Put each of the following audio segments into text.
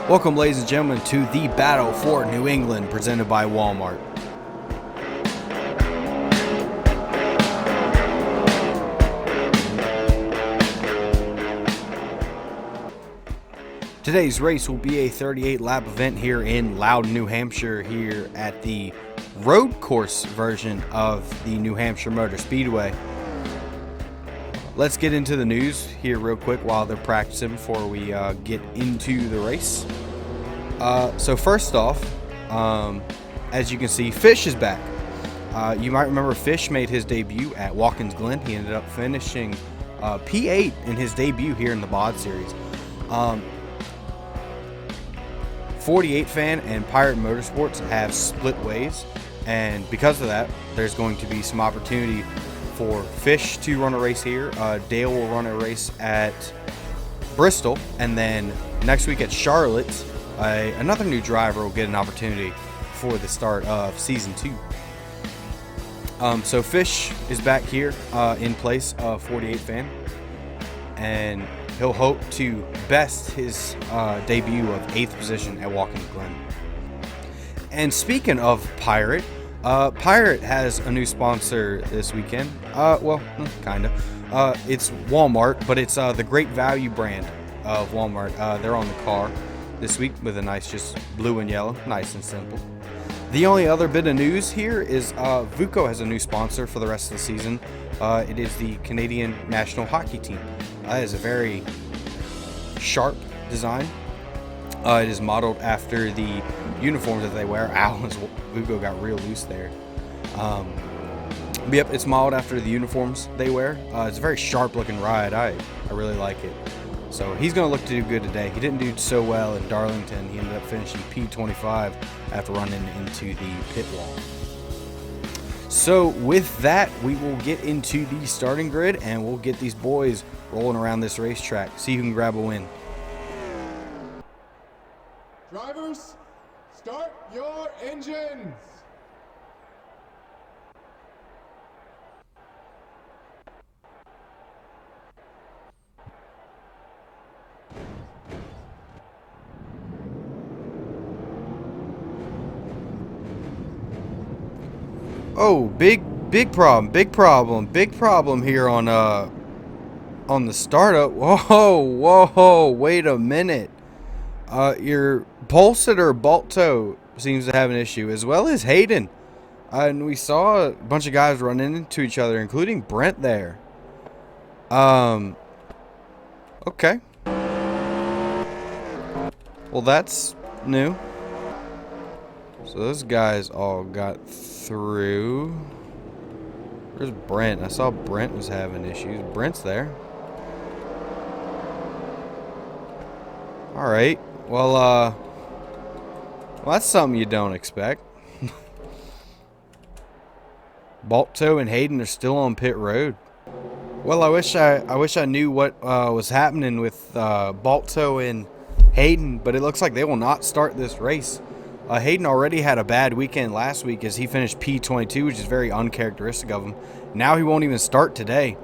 Welcome, ladies and gentlemen, to the Battle for New England, presented by Walmart. Today's race will be a 38-lap event here in Loudon, New Hampshire, here at the road course version of the New Hampshire Motor Speedway. Let's get into the news here real quick while they're practicing before we get into the race. So first off, as you can see, Fish is back. You might remember Fish made his debut at Watkins Glen. He ended up finishing P8 in his debut here in the BOD Series. 48 Fan and Pirateman Motorsports have split ways, and because of that, there's going to be some opportunity for Fish to run a race here. Dale will run a race at Bristol, and then next week at Charlotte, another new driver will get an opportunity for the start of Season 2. So Fish is back here in place of 48 Fan, and he'll hope to best his debut of 8th position at Watkins Glen. And speaking of Pirate, Pirate has a new sponsor this weekend. Well, kind of. It's Walmart, but it's the Great Value brand of Walmart. They're on the car this week with a nice just blue and yellow, nice and simple. The only other bit of news here is Vucko has a new sponsor for the rest of the season. It is the Canadian national hockey team. It is a very sharp design. It is modeled after the uniforms that they wear. Ow, Vucko got real loose there. But yep, it's modeled after the uniforms they wear. It's a very sharp looking ride. I really like it. So he's going to look to do good today. He didn't do so well in Darlington. He ended up finishing P25 after running into the pit wall. So with that, we will get into the starting grid and we'll get these boys rolling around this racetrack. See who can grab a win. Drivers, start your engines. Oh, big problem here on the startup. Whoa, wait a minute. Your Bolset or Balto seems to have an issue, as well as Hayden. And we saw a bunch of guys running into each other, including Brent there. Okay. Well, that's new. So those guys all got through. Where's Brent? I saw Brent was having issues. Brent's there. Alright. Well, that's something you don't expect. Balto and Hayden are still on pit road. Well, I wish I knew what was happening with Balto and Hayden, but it looks like they will not start this race. Hayden already had a bad weekend last week as he finished P22, which is very uncharacteristic of him. Now he won't even start today,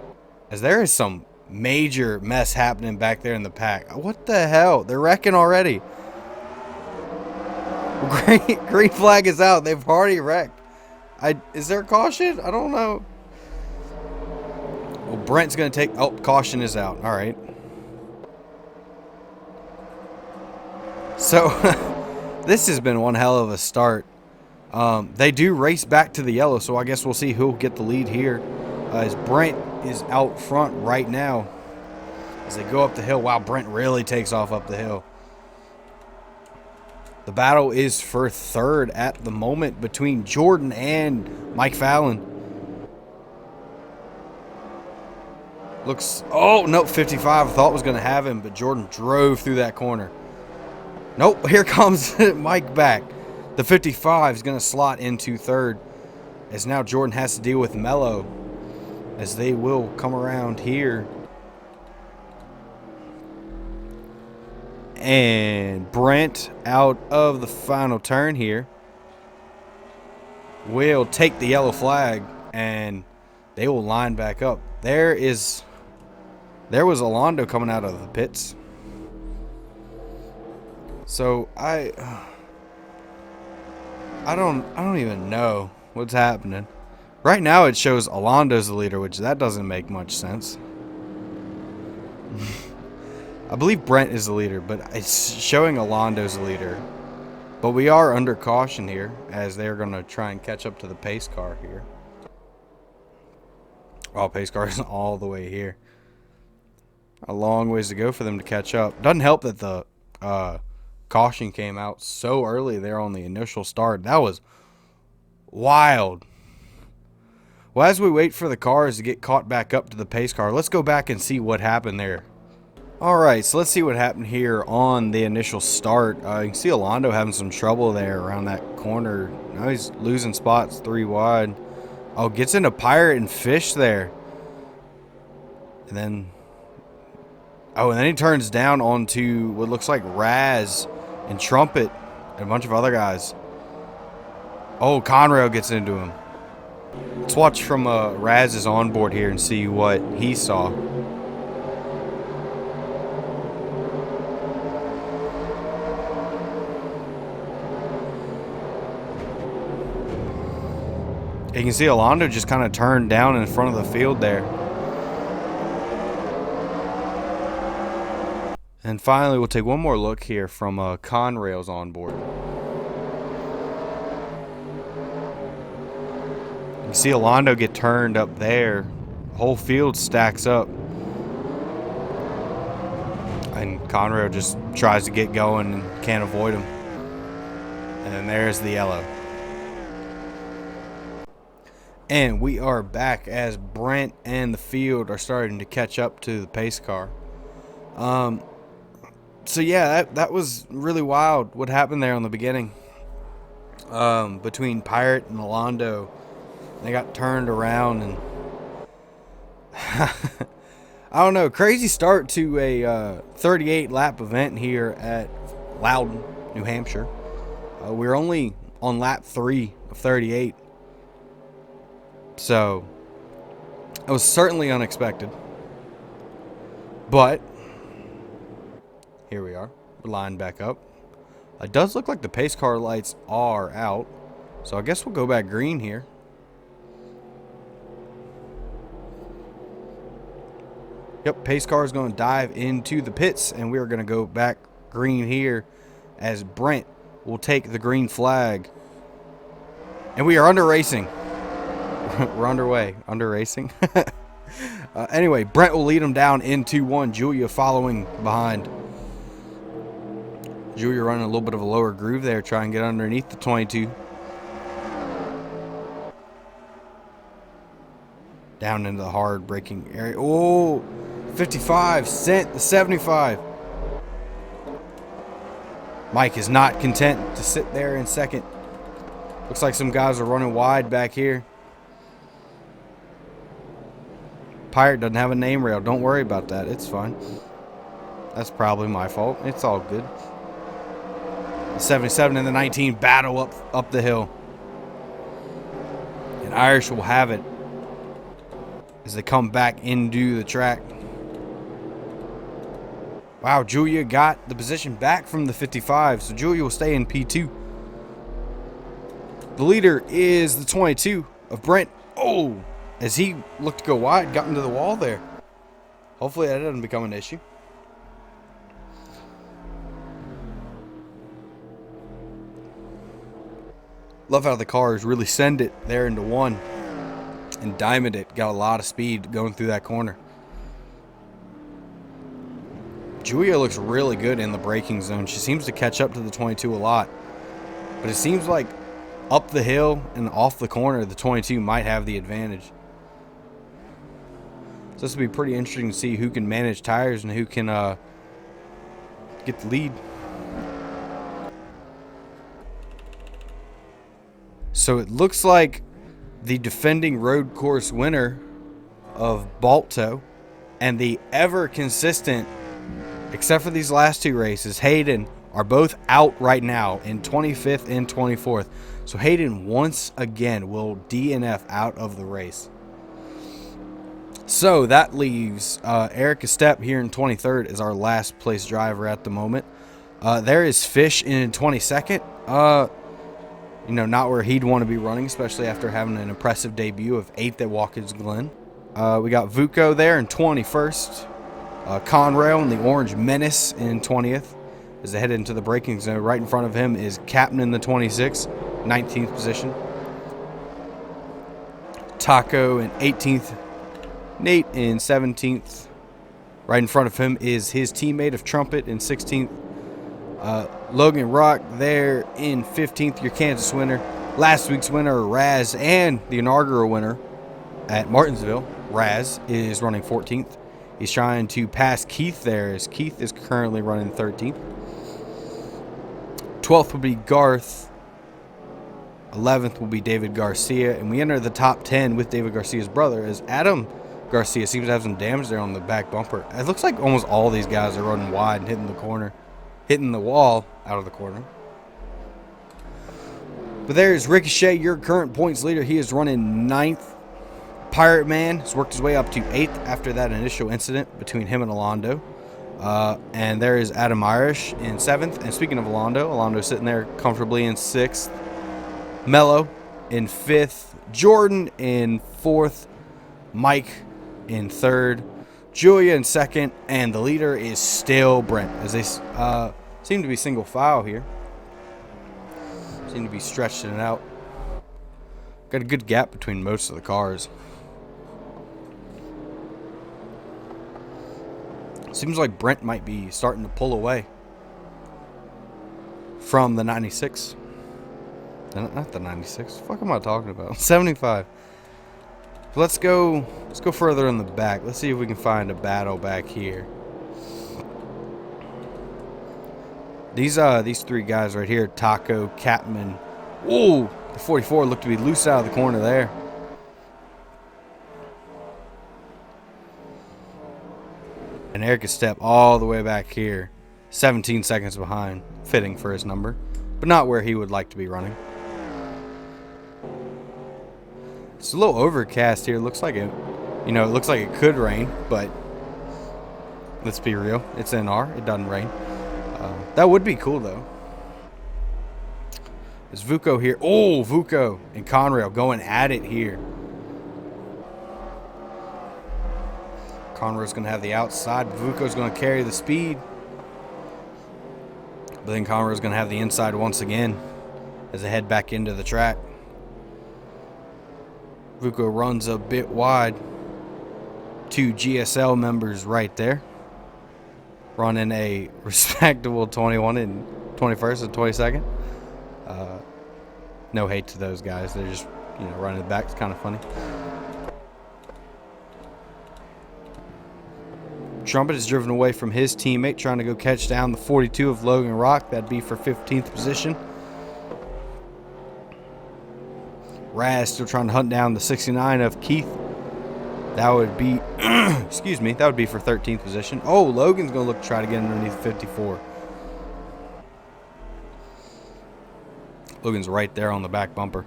as there is some major mess happening back there in the pack. What the hell? They're wrecking already. Green flag is out. They've already wrecked. Is there a caution? I don't know. Well, Brent's going to take... Oh, caution is out. All right. So... This has been one hell of a start. They do race back to the yellow, so I guess we'll see who'll get the lead here. As Brent is out front right now as they go up the hill. Wow, Brent really takes off up the hill. The battle is for third at the moment between Jordan and Mike Fallon. Looks... Oh, no, 55 I thought was going to have him, but Jordan drove through that corner. Nope, here comes Mike back. The 55 is going to slot into third, as now Jordan has to deal with Mello, as they will come around here. And Brent, out of the final turn here, will take the yellow flag, and they will line back up. There was Alondo coming out of the pits. So I don't even know what's happening. Right now it shows Alondo's the leader, which that doesn't make much sense. I believe Brent is the leader, but it's showing Alondo's the leader. But we are under caution here, as they're going to try and catch up to the pace car here. Oh, pace car is all the way here. A long ways to go for them to catch up. Doesn't help that the caution came out so early there on the initial start. That was wild. Well, as we wait for the cars to get caught back up to the pace car, let's go back and see what happened there. Alright, so let's see what happened here on the initial start. You can see Alondo having some trouble there around that corner. Now he's losing spots 3 wide. Oh, gets into Pirate and Fish there. And then... oh, and then he turns down onto what looks like Raz and Trumpet and a bunch of other guys. Oh, Conrail gets into him. Let's watch from Raz's onboard here and see what he saw. You can see Alondo just kind of turned down in front of the field there. And finally, we'll take one more look here from Conrail's onboard. You can see Alondo get turned up there. The whole field stacks up. And Conrail just tries to get going and can't avoid him. And then there's the yellow. And we are back as Brent and the field are starting to catch up to the pace car. So yeah, that was really wild what happened there on the beginning. Between Pirate and Alondo. They got turned around and I don't know, crazy start to a 38 lap event here at Loudon, New Hampshire. We're only on lap 3 of 38. So, it was certainly unexpected. But, here we are. We're lined back up. It does look like the pace car lights are out. So, I guess we'll go back green here. Yep, pace car is going to dive into the pits. And we are going to go back green here as Brent will take the green flag. And we are under racing. We're underway. Under racing. Anyway, Brent will lead him down into 1. Julia following behind. Julia running a little bit of a lower groove there. Trying to get underneath the 22. Down into the hard braking area. Oh, 55. Sent the 75. Mike is not content to sit there in second. Looks like some guys are running wide back here. Pirate doesn't have a name rail. Don't worry about that. It's fine. That's probably my fault. It's all good. The 77 and the 19 battle up the hill. And Irish will have it as they come back into the track. Wow, Julia got the position back from the 55. So Julia will stay in P2. The leader is the 22 of Brent. Oh! As he looked to go wide, got into the wall there. Hopefully that doesn't become an issue. Love how the cars really send it there into 1. And diamond it. Got a lot of speed going through that corner. Julia looks really good in the braking zone. She seems to catch up to the 22 a lot. But it seems like up the hill and off the corner, the 22 might have the advantage. So this will be pretty interesting to see who can manage tires and who can get the lead. So it looks like the defending road course winner of Balto and the ever consistent, except for these last 2 races, Hayden, are both out right now in 25th and 24th. So Hayden once again will DNF out of the race. So that leaves Eric Estep here in 23rd as our last place driver at the moment. There is Fish in 22nd. Not where he'd want to be running, especially after having an impressive debut of 8th at Watkins Glen. We got Vucko there in 21st. Conrail and the Orange Menace in 20th. As they head into the braking zone, right in front of him is Captain in the 26th, 19th position. Taco in 18th. Nate in 17th. Right in front of him is his teammate of Trumpet in 16th. Logan Rock there in 15th, your Kansas winner. Last week's winner, Raz, and the inaugural winner at Martinsville, Raz, is running 14th. He's trying to pass Keith there, as Keith is currently running 13th. 12th will be Garth. 11th will be David Garcia. And we enter the top 10 with David Garcia's brother, as Adam Garcia seems to have some damage there on the back bumper. It looks like almost all these guys are running wide and hitting the corner, hitting the wall out of the corner. But there's Ricochet, your current points leader. He is running 9th. Pirateman has worked his way up to 8th after that initial incident between him and Alondo. And there is Adam Irish in 7th. And speaking of Alondo's sitting there comfortably in 6th. Mello in 5th. Jordan in 4th. Mike in 3rd. Julia in 2nd. And the leader is still Brent, as they seem to be single file here. Seem to be stretching it out. Got a good gap between most of the cars. Seems like Brent might be starting to pull away from the 96. Not the 96. What the fuck am I talking about? 75. Let's go further in the back. Let's see if we can find a battle back here. These three guys right here, Taco, Capman. Ooh, the 44 looked to be loose out of the corner there. And Eric is step all the way back here, 17 seconds behind, fitting for his number, but not where he would like to be running. It's a little overcast here. Looks like it looks like it could rain, but let's be real. It's NR. It doesn't rain. That would be cool, though. There's Vucko here. Oh, Vucko and Conrail going at it here. Conrail's going to have the outside. Vucko's going to carry the speed. But then Conrail's going to have the inside once again as they head back into the track. Vucko runs a bit wide. 2 GSL members right there. Running a respectable 21 and 21st and 22nd. No hate to those guys. They're just, running the back. It's kind of funny. Trumpet is driven away from his teammate, trying to go catch down the 42 of Logan Rock. That'd be for 15th position. Raz still trying to hunt down the 69 of Keith. That would be, excuse me, that would be for 13th position. Oh, Logan's going to look to try to get underneath 54. Logan's right there on the back bumper.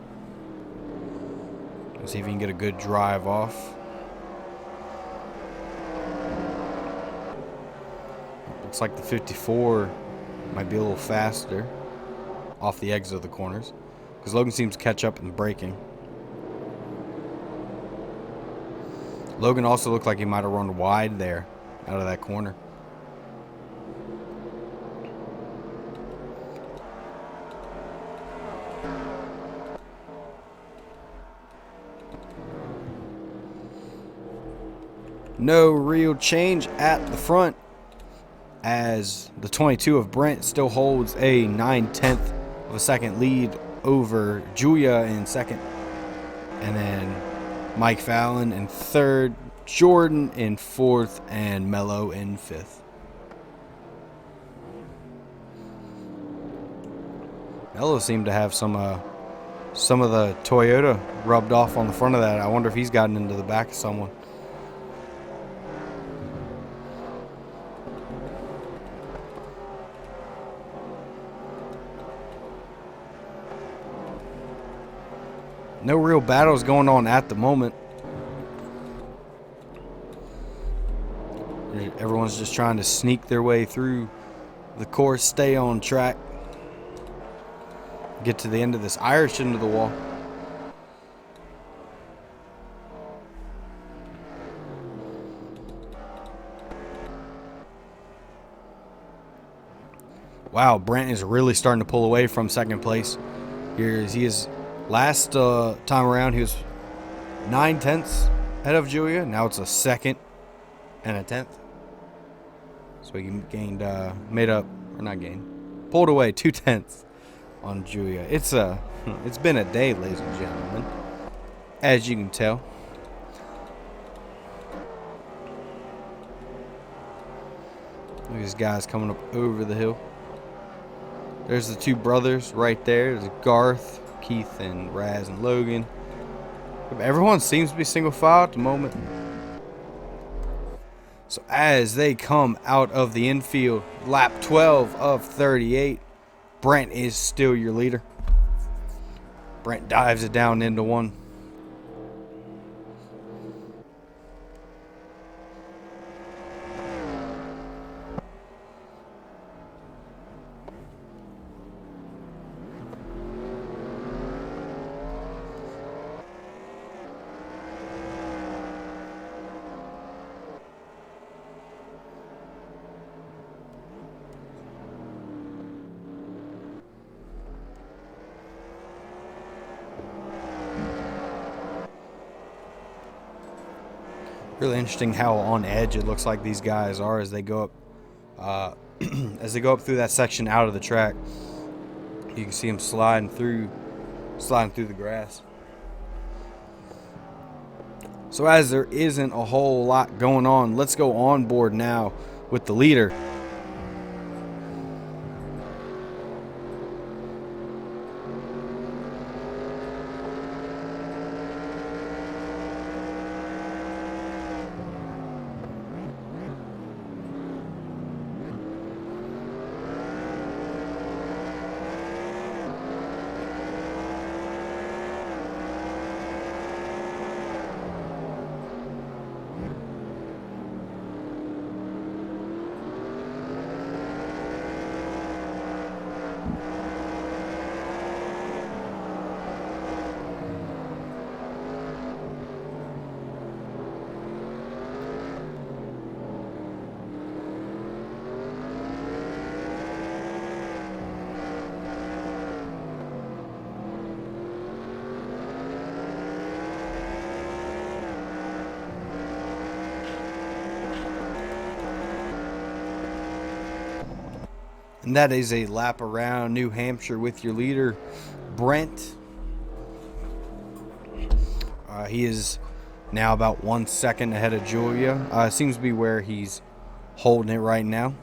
Let's see if he can get a good drive off. Looks like the 54 might be a little faster off the exit of the corners, because Logan seems to catch up in braking. Logan also looked like he might have run wide there out of that corner. No real change at the front, as the 22 of Brent still holds a 9/10 of a second lead over Julia in second. And then Mike Fallon in third, Jordan in fourth, and Mello in fifth. Mello seemed to have some of the Toyota rubbed off on the front of that. I wonder if he's gotten into the back of someone. No real battles going on at the moment. Everyone's just trying to sneak their way through the course, stay on track, get to the end of this Irish into the wall. Wow, Brent is really starting to pull away from second place. He is last time around he was 9/10 ahead of Julia. Now it's a second and a 10th. So he gained, pulled away 2/10 on Julia. It's been a day, ladies and gentlemen, as you can tell. Look at these guys coming up over the hill. There's the two brothers right there. There's Garth, Keith, and Raz and Logan. Everyone seems to be single file at the moment. So as they come out of the infield, lap 12 of 38, Brent is still your leader. Brent dives it down into one. Really interesting how on edge it looks like these guys are as they go up, through that section out of the track. You can see them sliding through the grass. So as there isn't a whole lot going on, let's go on board now with the leader. And that is a lap around New Hampshire with your leader, Brent. He is now about 1 second ahead of Julia. Seems to be where he's holding it right now.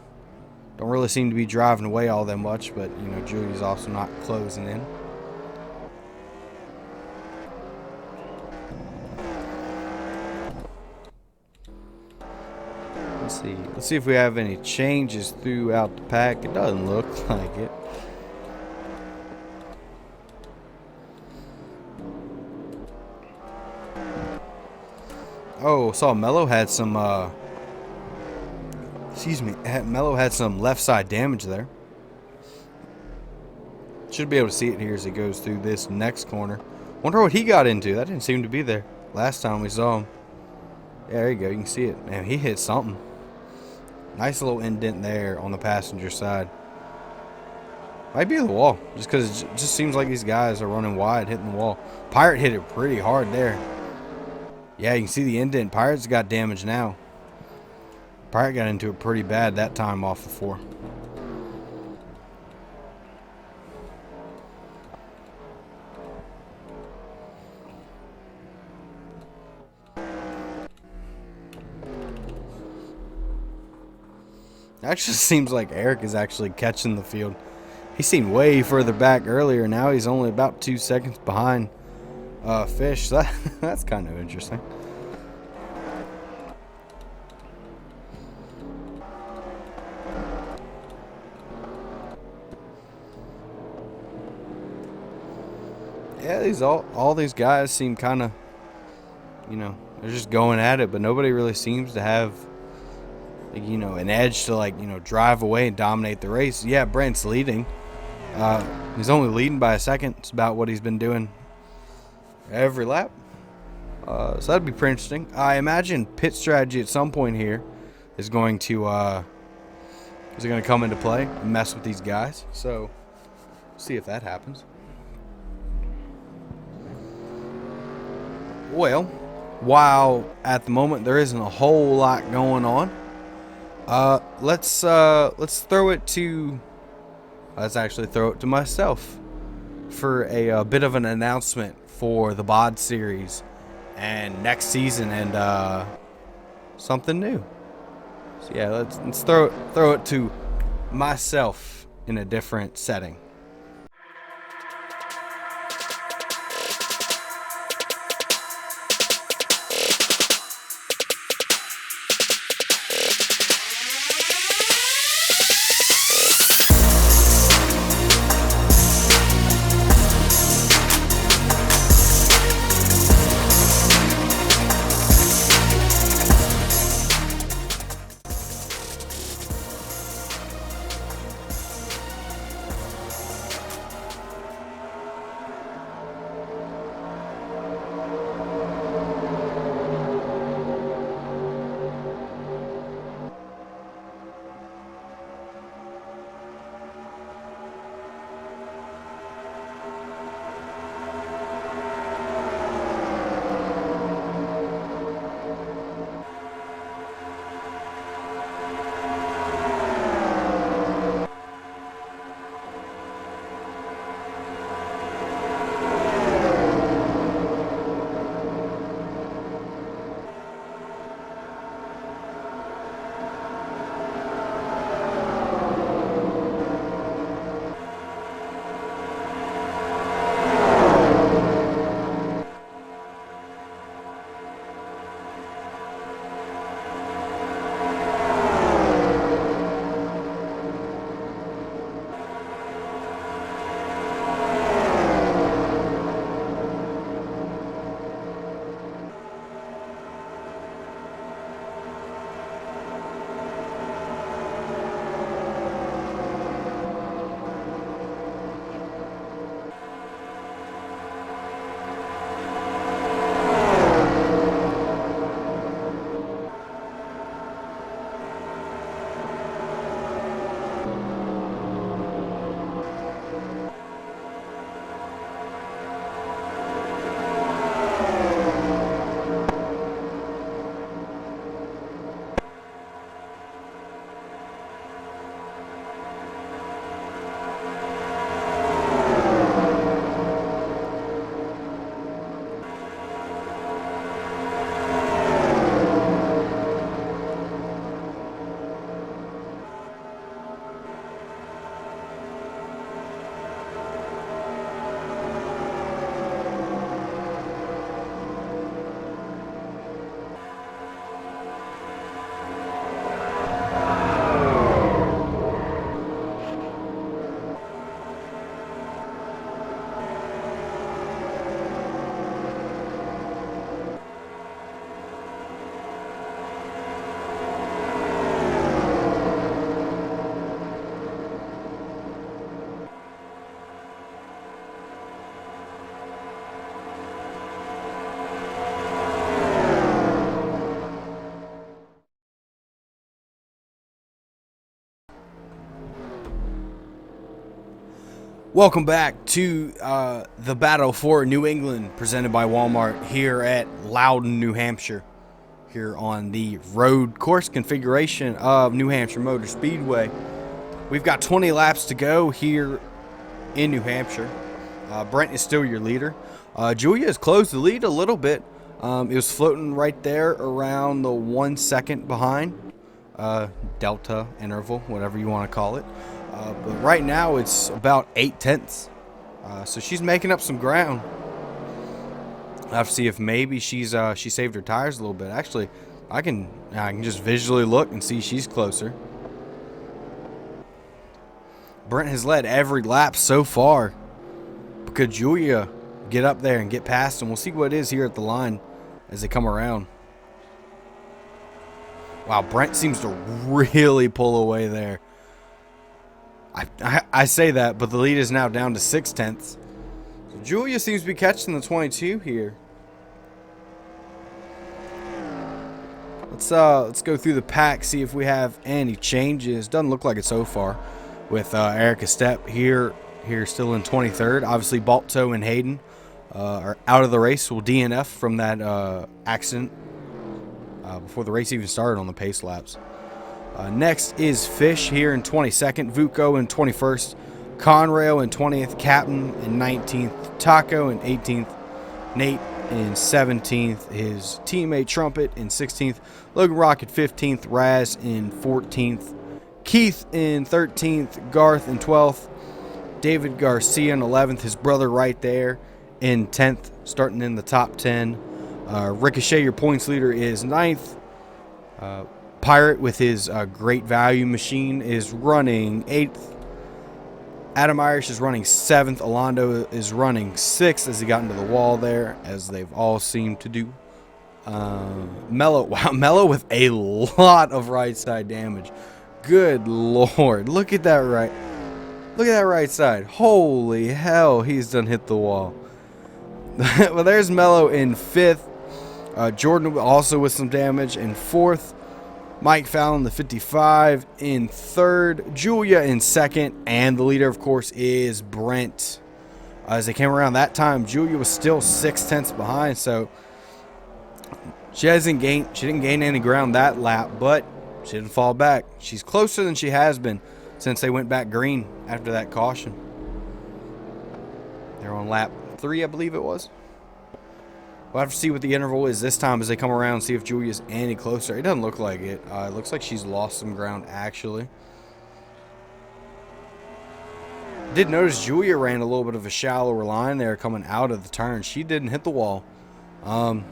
Don't really seem to be driving away all that much, but you know Julia's also not closing in. Let's see if we have any changes throughout the pack. It doesn't look like it. Oh, saw Mello had some Mello had some left side damage there. Should be able to see it here as he goes through this next corner. Wonder what he got into. That didn't seem to be there last time we saw him. Yeah, there you go. You can see it. Man, he hit something. Nice little indent there on the passenger side. Might be the wall, just because it just seems like these guys are running wide, hitting the wall. Pirate hit it pretty hard there. Yeah, you can see the indent. Pirate's got damage now. Pirate got into it pretty bad that time off the 4. Actually seems like Eric is actually catching the field. He seemed way further back earlier. Now he's only about 2 seconds behind Fish. That's kind of interesting. Yeah, all these guys seem kind of, you know, they're just going at it, but nobody really seems to have an edge to drive away and dominate the race. Yeah, Brent's leading. He's only leading by a second. It's about what he's been doing every lap. So that'd be pretty interesting. I imagine pit strategy at some point here is going to come into play and mess with these guys. So see if that happens. Well, while at the moment there isn't a whole lot going on, let's actually throw it to myself for a bit of an announcement for the BOD series and next season and something new. So yeah, let's throw it to myself in a different setting. Welcome back to the Battle for New England, presented by Walmart here at Loudon, New Hampshire, here on the road course configuration of New Hampshire Motor Speedway. We've got 20 laps to go here in New Hampshire. Brent is still your leader. Julia has closed the lead a little bit. It was floating right there around the 1 second behind, delta interval, whatever you want to call it. But right now it's about 8/10. So she's making up some ground. I'll have to see if maybe she saved her tires a little bit. Actually, I can just visually look and see she's closer. Brent has led every lap so far. But could Julia get up there and get past him? We'll see what it is here at the line as they come around. Wow, Brent seems to really pull away there. I say that, but the lead is now down to 0.6. So Julia seems to be catching the 22 here. Let's go through the pack, see if we have any changes. Doesn't look like it so far. With Erica Stepp here still in 23rd. Obviously, Balto and Hayden are out of the race. Will DNF from that accident before the race even started on the pace laps. Next is Fish here in 22nd. Vucko in 21st. Conrail in 20th. Captain in 19th. Taco in 18th. Nate in 17th, his teammate Trumpet in 16th, Logan Rocket 15th, Raz in 14th, Keith in 13th, Garth in 12th, David Garcia in 11th, his brother right there in 10th, starting in the top 10. Ricochet, your points leader, is 9th. Pirate with his great value machine is running 8th. Adam Irish is running 7th. Alondo is running 6th as he got into the wall there, as they've all seemed to do. Mello, wow, Mello with a lot of right side damage. Good Lord. Look at that right side. Holy hell, he's done hit the wall. Well, there's Mello in 5th. Jordan also with some damage in 4th. Mike Fallon, the 55, in 3rd. Julia in 2nd. And the leader, of course, is Brent. As they came around that time, Julia was still 0.6 behind. So she didn't gain any ground that lap, but she didn't fall back. She's closer than she has been since they went back green after that caution. They're on lap 3, I believe it was. We'll have to see what the interval is this time as they come around and see if Julia's any closer. It doesn't look like it. It looks like she's lost some ground, actually. Did notice Julia ran a little bit of a shallower line there coming out of the turn. She didn't hit the wall. Let's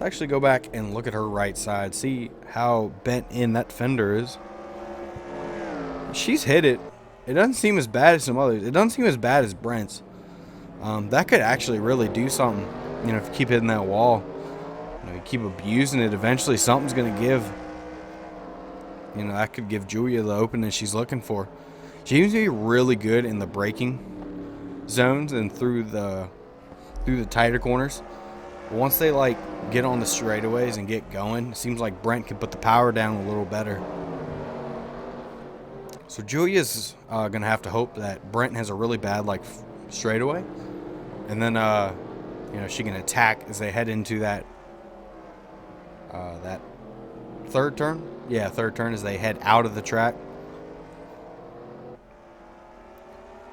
actually go back and look at her right side. See how bent in that fender is. She's hit it. It doesn't seem as bad as some others. It doesn't seem as bad as Brent's. That could actually really do something, you know, if you keep hitting that wall. You know, you keep abusing it, eventually something's going to give. You know, that could give Julia the opening she's looking for. She seems to be really good in the braking zones and through the tighter corners. But once they, like, get on the straightaways and get going, it seems like Brent could put the power down a little better. So Julia's going to have to hope that Brent has a really bad, like, straightaway. And then, you know, she can attack as they head into that third turn. Yeah, third turn as they head out of the track.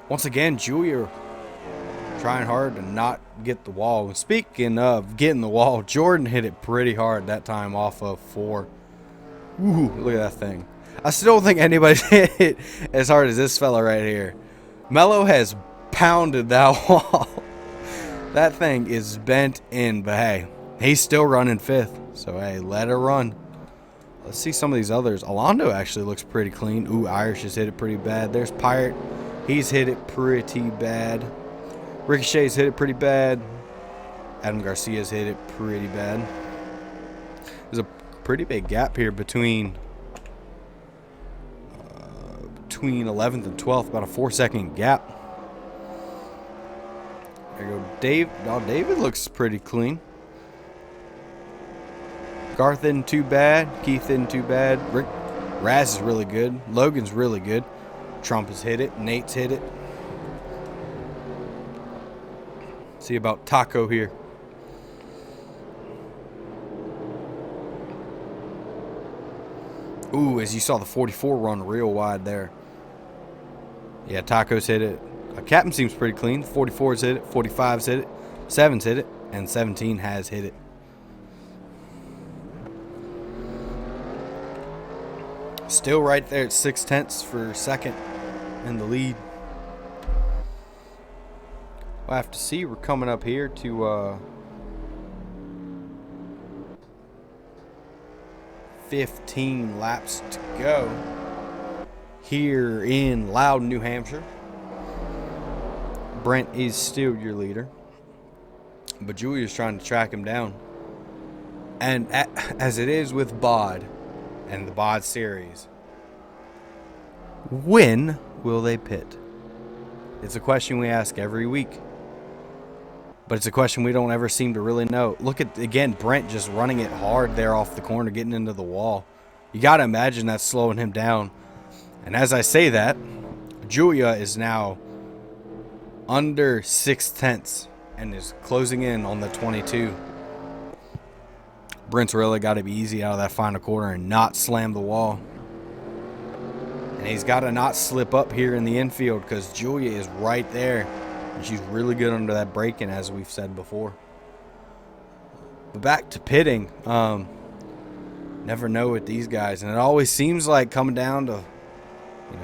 Once again, Julia trying hard to not get the wall. And speaking of getting the wall, Jordan hit it pretty hard that time off of 4. Ooh, look at that thing. I still don't think anybody's hit it as hard as this fella right here. Mello has pounded that wall. That thing is bent in, but hey, he's still running 5th. So hey, let her run. Let's see some of these others. Alondo actually looks pretty clean. Ooh, Irish has hit it pretty bad. There's Pirate. He's hit it pretty bad. Ricochet's hit it pretty bad. Adam Garcia's hit it pretty bad. There's a pretty big gap here between 11th and 12th, about a 4-second gap. There you go, Dave. Oh, David looks pretty clean. Garth isn't too bad. Keith isn't too bad. Raz is really good. Logan's really good. Trump has hit it. Nate's hit it. See about Taco here. Ooh, as you saw the 44 run real wide there. Yeah, Taco's hit it. Captain seems pretty clean. 44's hit it. 45's hit it. 7's hit it. And 17 has hit it. Still right there at 0.6 for second in the lead. We'll have to see. We're coming up here to 15 laps to go here in Loudon, New Hampshire. Brent is still your leader, but Julia's trying to track him down. And as it is with BOD and the BOD series, when will they pit? It's a question we ask every week. But it's a question we don't ever seem to really know. Look at, again, Brent just running it hard there off the corner, getting into the wall. You got to imagine that's slowing him down. And as I say that, Julia is now under 6/10 and is closing in on the 22. Brent's really got to be easy out of that final corner and not slam the wall. And he's got to not slip up here in the infield because Julia is right there. And she's really good under that braking, as we've said before. But back to pitting. Never know with these guys. And it always seems like coming down to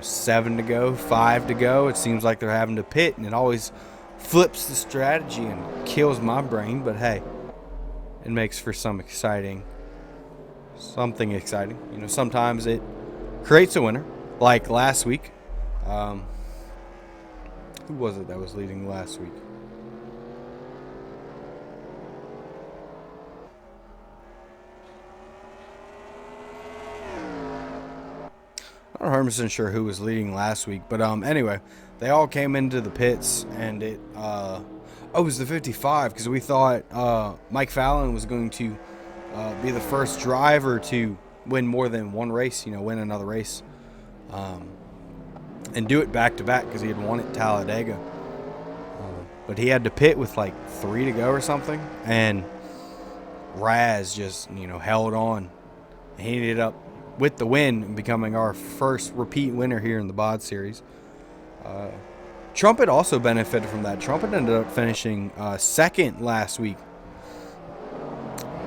7 to go, 5 to go, it seems like they're having to pit. And it always flips the strategy and kills my brain. But hey, it makes for something exciting. Sometimes it creates a winner. Like last week. Who was it that was leading last week? I'm not 100% sure who was leading last week, but anyway, they all came into the pits, and it was the 55 because we thought Mike Fallon was going to be the first driver to win more than one race, win another race. And do it back-to-back because he had won at Talladega. But he had to pit with like 3 to go or something. And Raz just, held on. And he ended up with the win and becoming our first repeat winner here in the BOD series. Trumpet also benefited from that. Trumpet ended up finishing second last week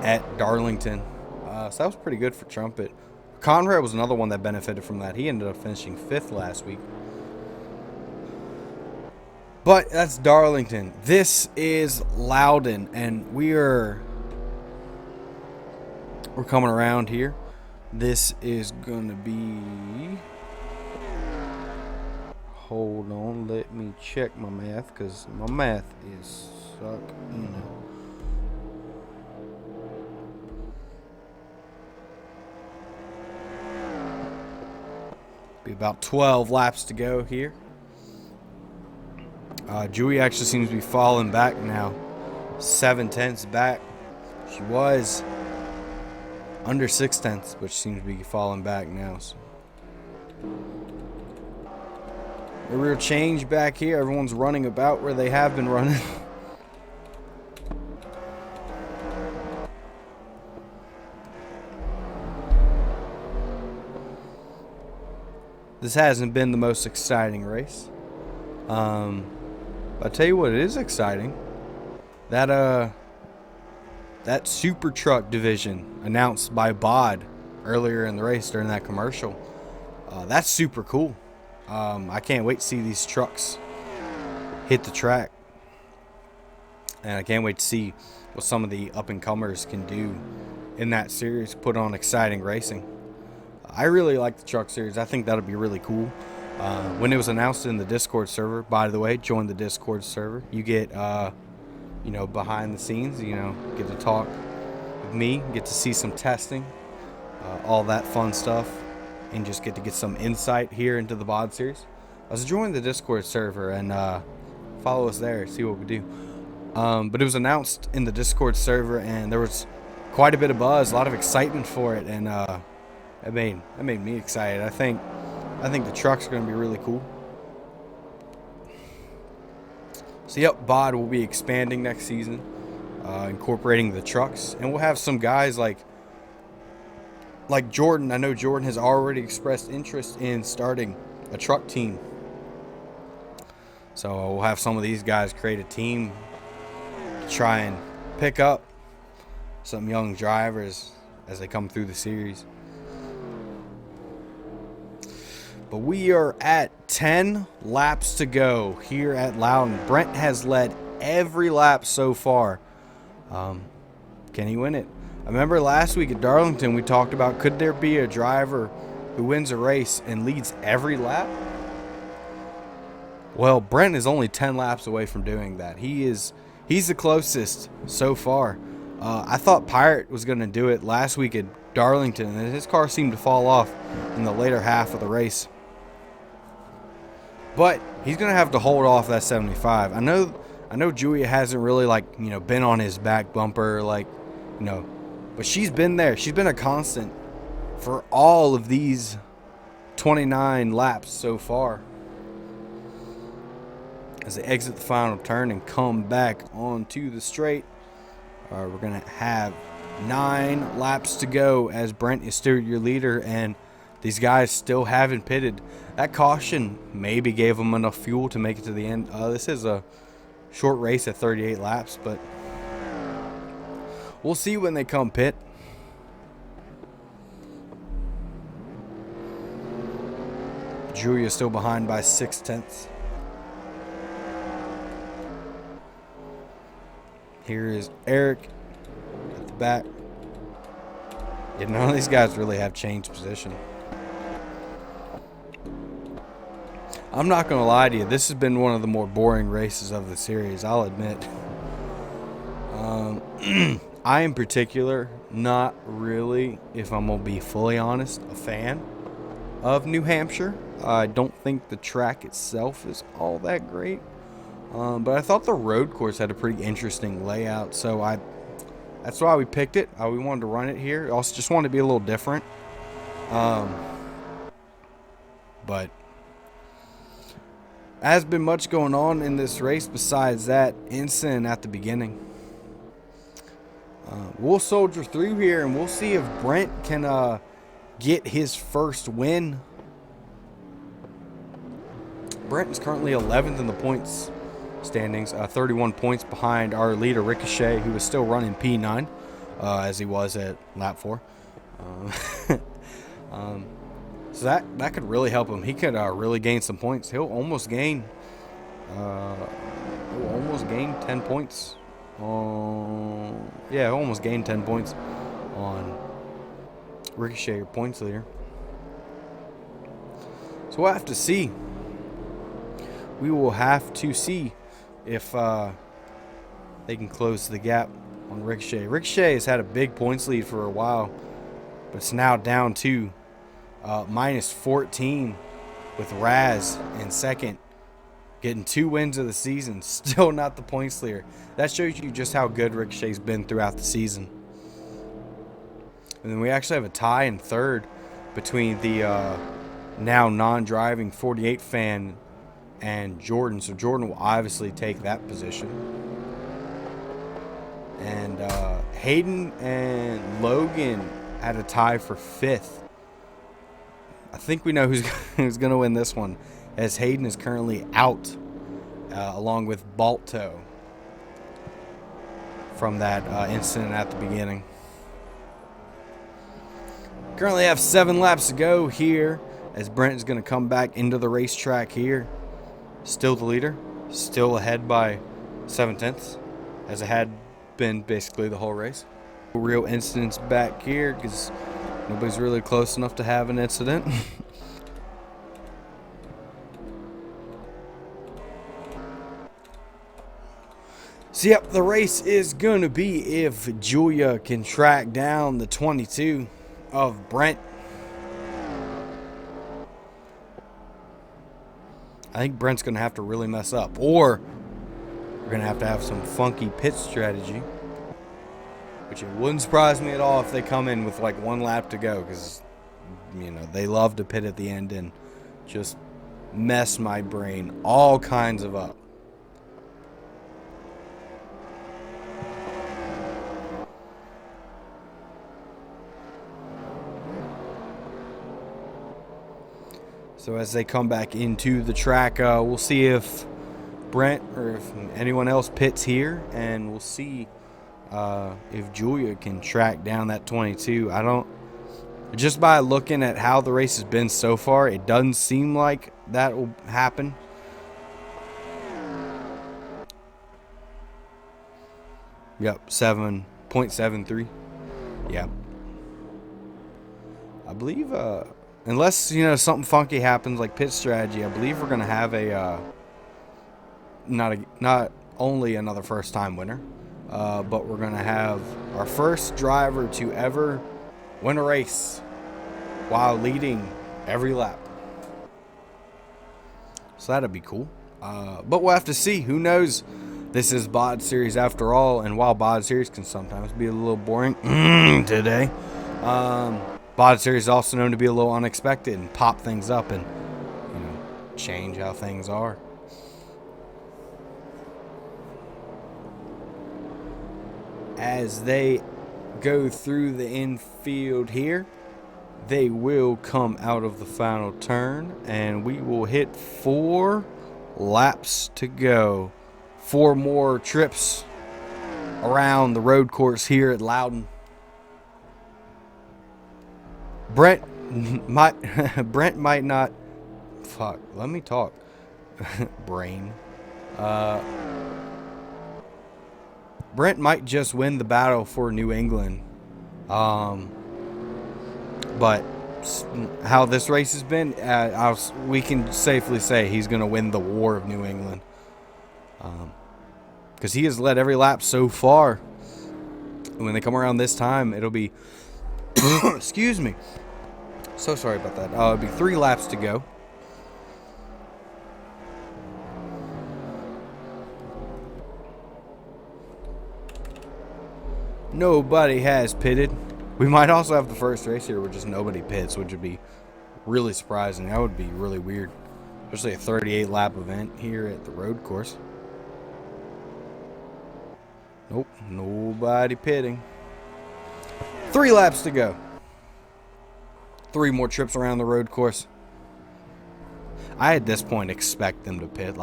at Darlington. So that was pretty good for Trumpet. Conrad was another one that benefited from that. He ended up finishing 5th last week. But that's Darlington. This is Loudon, and we're coming around here. This is going to be... Hold on, let me check my math, because my math is suck, Be about 12 laps to go here. Julie actually seems to be falling back now. 7/10 back. She was under 6/10, but she seems to be falling back now. So. A real change back here. Everyone's running about where they have been running. This hasn't been the most exciting race. I'll tell you what, it is exciting. That super truck division announced by BOD earlier in the race during that commercial. That's super cool. I can't wait to see these trucks hit the track. And I can't wait to see what some of the up-and-comers can do in that series, put on exciting racing. I really like the truck series. I think that'll be really cool. When it was announced in the Discord server, by the way, join the Discord server. You get, behind the scenes, get to talk with me, get to see some testing, all that fun stuff, and just get to get some insight here into the BOD series. So join the Discord server and follow us there, see what we do. But it was announced in the Discord server, and there was quite a bit of buzz, a lot of excitement for it, and That made me excited. I think the trucks are going to be really cool. So yep, BOD will be expanding next season, incorporating the trucks, and we'll have some guys like Jordan. I know Jordan has already expressed interest in starting a truck team. So we'll have some of these guys create a team to try and pick up some young drivers as they come through the series. But we are at 10 laps to go here at Loudon. Brent has led every lap so far. Can he win it? I remember last week at Darlington we talked about, could there be a driver who wins a race and leads every lap? Well, Brent is only 10 laps away from doing that. He's the closest so far. I thought Pirate was going to do it last week at Darlington, and his car seemed to fall off in the later half of the race. But he's going to have to hold off that 75. I know Julia hasn't really, like, you know, been on his back bumper, like, you know, but she's been there. She's been a constant for all of these 29 laps so far. As they exit the final turn and come back onto the straight, we're going to have 9 laps to go as Brent is still your leader, and these guys still haven't pitted. That caution maybe gave them enough fuel to make it to the end. This is a short race at 38 laps, but we'll see when they come pit. Julia still behind by 6/10. Here is Eric at the back. Yeah, none of these guys really have changed position. I'm not going to lie to you. This has been one of the more boring races of the series, I'll admit. I, in particular, not really, if I'm going to be fully honest, a fan of New Hampshire. I don't think the track itself is all that great. But I thought the road course had a pretty interesting layout, so that's why we picked it. We wanted to run it here. Also, just wanted to be a little different. But has been much going on in this race besides that incident at the beginning. We'll soldier through here, and we'll see if Brent can get his first win. Brent is currently 11th in the points standings, 31 points behind our leader Ricochet, who is still running P9 as he was at lap 4. So that could really help him. He could really gain some points. He'll almost gain 10 points. He'll almost gain 10 points on Ricochet, your points leader. So we'll have to see. We will have to see if they can close the gap on Ricochet. Ricochet has had a big points lead for a while, but it's now down to minus 14 with Raz in second, getting 2 wins of the season. Still not the points leader. That shows you just how good Ricochet's been throughout the season. And then we actually have a tie in third between the now non-driving 48 fan and Jordan. So Jordan will obviously take that position. And Hayden and Logan had a tie for 5th. I think we know who's going to win this one, as Hayden is currently out along with Balto from that incident at the beginning. Currently have 7 laps to go here as Brent is going to come back into the racetrack here. Still the leader, still ahead by 7/10, as it had been basically the whole race. Real incidents back here because nobody's really close enough to have an incident. So yep, the race is going to be if Julia can track down the 22 of Brent. I think Brent's going to have to really mess up, or we're going to have some funky pit strategy, which it wouldn't surprise me at all if they come in with like 1 lap to go, because, you know, they love to pit at the end and just mess my brain all kinds of up. So as they come back into the track, we'll see if Brent or if anyone else pits here, and we'll see if Julia can track down that 22. Just by looking at how the race has been so far, it doesn't seem like that will happen. Yep, 7.73. Yep. I believe unless, you know, something funky happens like pit strategy, I believe we're going to have a not only another first time winner, but we're going to have our first driver to ever win a race while leading every lap. So that'd be cool. But we'll have to see. Who knows? This is BOD Series after all, and while BOD Series can sometimes be a little boring today, BOD Series is also known to be a little unexpected and pop things up and, you know, change how things are. As they go through the infield here, they will come out of the final turn, and we will hit 4 laps to go. 4 more trips around the road course here at Loudon. Brent might not. Fuck. Let me talk. Brain. Brent might just win the battle for New England. But how this race has been, we can safely say he's going to win the war of New England. Because he has led every lap so far. And when they come around this time, it'll be... excuse me. So sorry about that. It'll be 3 laps to go. Nobody has pitted. We might also have the first race here where just nobody pits, which would be really surprising. That would be really weird. Especially a 38 lap event here at the road course. Nope, nobody pitting. 3 laps to go. 3 more trips around the road course. I at this point expect them to pit.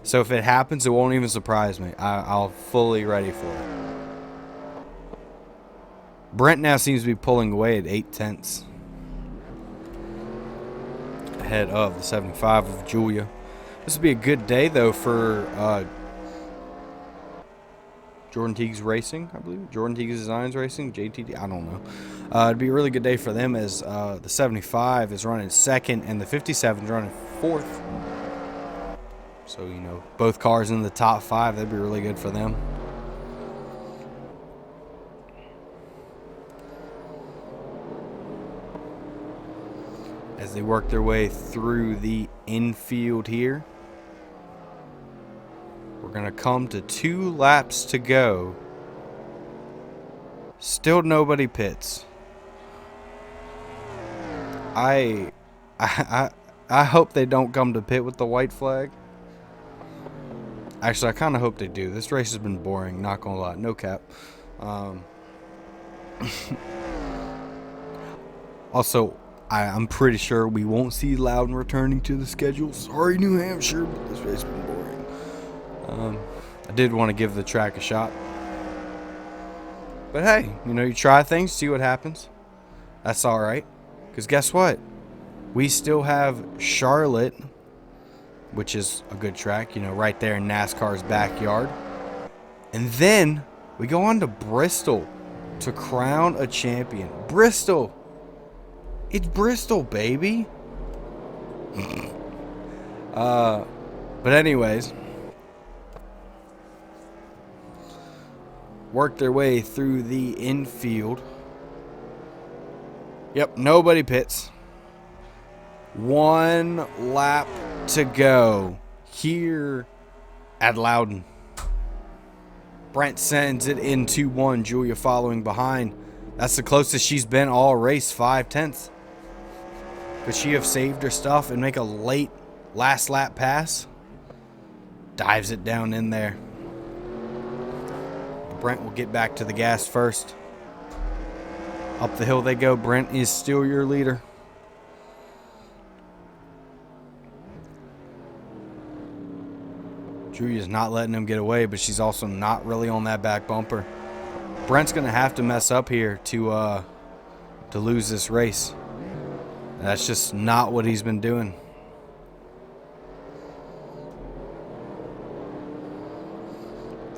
So if it happens, it won't even surprise me. I'll fully ready for it. Brent now seems to be pulling away at 8/10 ahead of the 75 of Julia. This would be a good day though for Jordan Teague's Racing, I believe. Jordan Teague's Designs Racing, JTD, I don't know. It'd be a really good day for them as the 75 is running 2nd and the 57 is running 4th. So, you know, both cars in the top 5, that'd be really good for them. As they work their way through the infield here. We're going to come to 2 laps to go. Still nobody pits. I hope they don't come to pit with the white flag. Actually, I kind of hope they do. This race has been boring, not going to lie. No cap. Also, I'm pretty sure we won't see Loudon returning to the schedule. Sorry, New Hampshire, but this race has been boring. I did want to give the track a shot. But hey, you know, you try things, see what happens. That's alright. Because guess what? We still have Charlotte, which is a good track, you know, right there in NASCAR's backyard. And then we go on to Bristol to crown a champion. Bristol! It's Bristol, baby! But anyways, work their way through the infield. Yep, nobody pits. 1 lap to go here at Loudon. Brent sends it into 1. Julia following behind. That's the closest she's been all race, 5/10. Could she have saved her stuff and make a late last lap pass? Dives it down in there. Brent will get back to the gas first. Up the hill they go. Brent is still your leader. Julia's not letting him get away, but she's also not really on that back bumper. Brent's going to have to mess up here to lose this race. That's just not what he's been doing.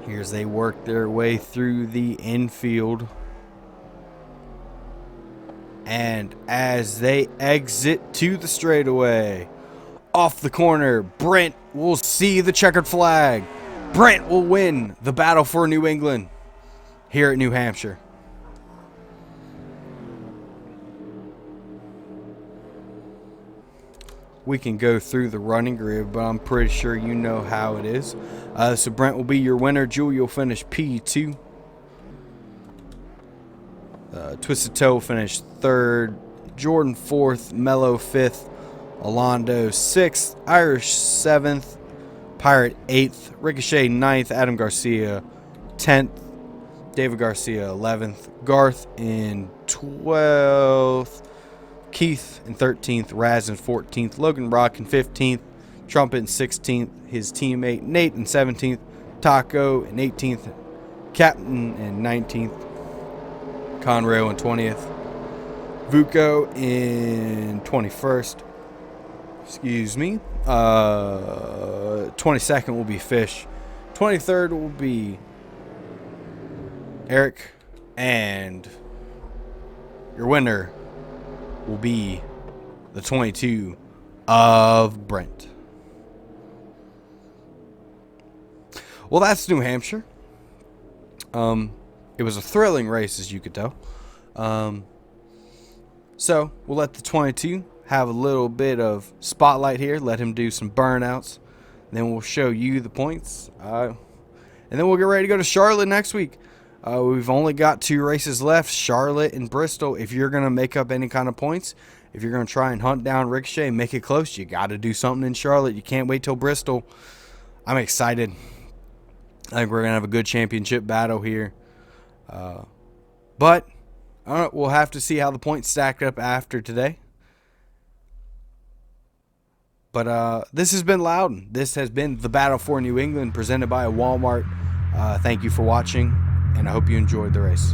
Here's they work their way through the infield. And as they exit to the straightaway, off the corner, Brent will see the checkered flag. Brent will win the battle for New England here at New Hampshire. We can go through the running grid, but I'm pretty sure you know how it is. So Brent will be your winner. Julie will finish P2. Twisted Toe will finish 3rd. Jordan 4th. Mello 5th. Alondo 6th. Irish 7th. Pirate 8th. Ricochet 9th. Adam Garcia 10th. David Garcia 11th. Garth in 12th. Keith in 13th, Raz in 14th, Logan Rock in 15th, Trumpet in 16th, his teammate Nate in 17th, Taco in 18th, Captain in 19th, Conrail in 20th, Vucko in 21st, 22nd will be Fish, 23rd will be Eric, and your winner will be the 22 of Brent. Well, that's New Hampshire. It was a thrilling race, as you could tell. So we'll let the 22 have a little bit of spotlight here. Let him do some burnouts. Then we'll show you the points. And then we'll get ready to go to Charlotte next week. We've only got 2 races left, Charlotte and Bristol. If you're going to make up any kind of points, if you're going to try and hunt down Ricochet and make it close, you got to do something in Charlotte. You can't wait till Bristol. I'm excited. I think we're going to have a good championship battle here. But we'll have to see how the points stacked up after today. But this has been Loudon. This has been the Battle for New England presented by Walmart. Thank you for watching, and I hope you enjoyed the race.